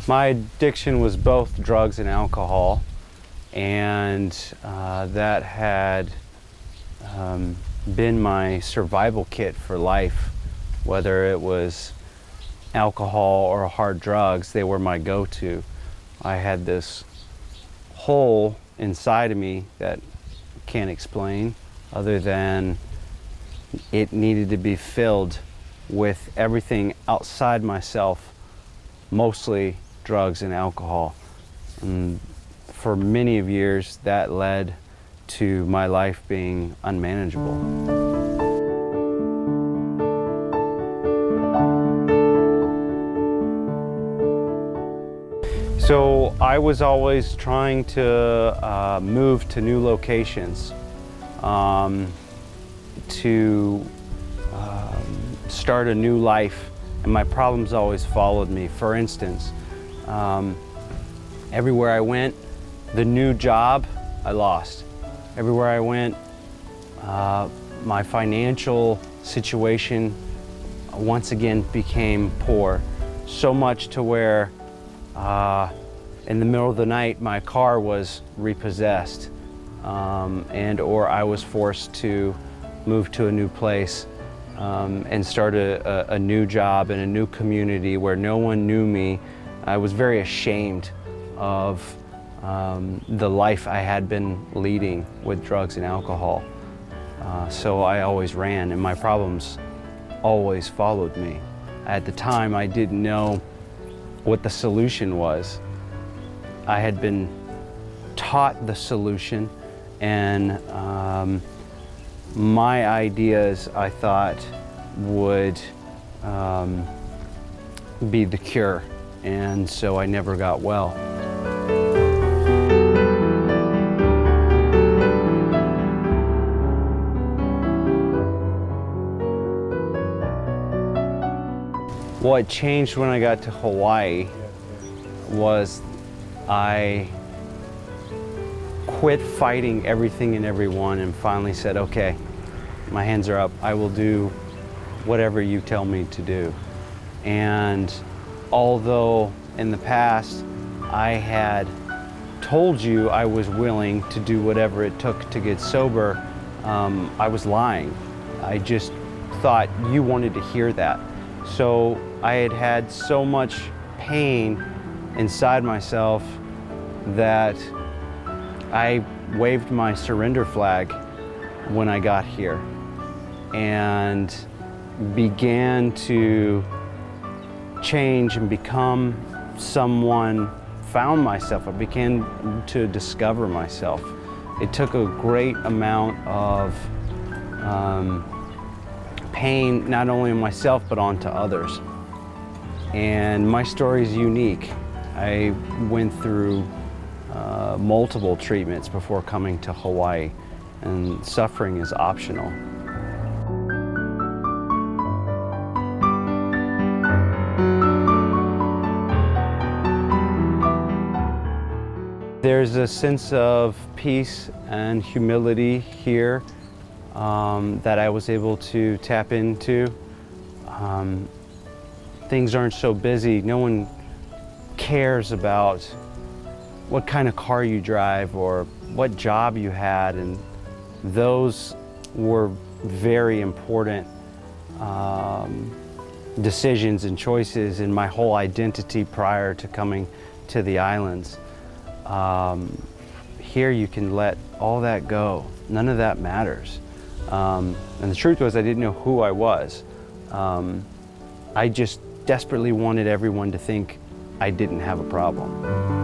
My addiction was both drugs and alcohol, and that had been my survival kit for life. Whether it was alcohol or hard drugs, they were my go-to. I had this hole inside of me that I can't explain, other than it needed to be filled with everything outside myself, mostly drugs and alcohol. And for many of years, that led to my life being unmanageable. So I was always trying to move to new locations, to start a new life, and my problems always followed me. For instance, everywhere I went, the new job I lost. Everywhere I went, my financial situation once again became poor, so much to where in the middle of the night my car was repossessed, and or I was forced to move to a new place and start a new job in a new community where no one knew me. I was very ashamed of the life I had been leading with drugs and alcohol. So I always ran, and my problems always followed me. At the time, I didn't know what the solution was. I had been taught the solution, and my ideas, I thought, would be the cure, and so I never got well. What changed when I got to Hawaii was I quit fighting everything and everyone and finally said, okay, my hands are up. I will do whatever you tell me to do. And although in the past I had told you I was willing to do whatever it took to get sober, I was lying. I just thought you wanted to hear that. So I had had so much pain inside myself that I waved my surrender flag when I got here and began to change and become someone, found myself. I began to discover myself. It took a great amount of pain, not only on myself, but onto others. And my story is unique. I went through multiple treatments before coming to Hawaii, and suffering is optional. There's a sense of peace and humility here that I was able to tap into. Things aren't so busy. No one cares about what kind of car you drive or what job you had, and those were very important decisions and choices in my whole identity prior to coming to the islands. Here you can let all that go. None of that matters. And the truth was, I didn't know who I was. I just desperately wanted everyone to think I didn't have a problem.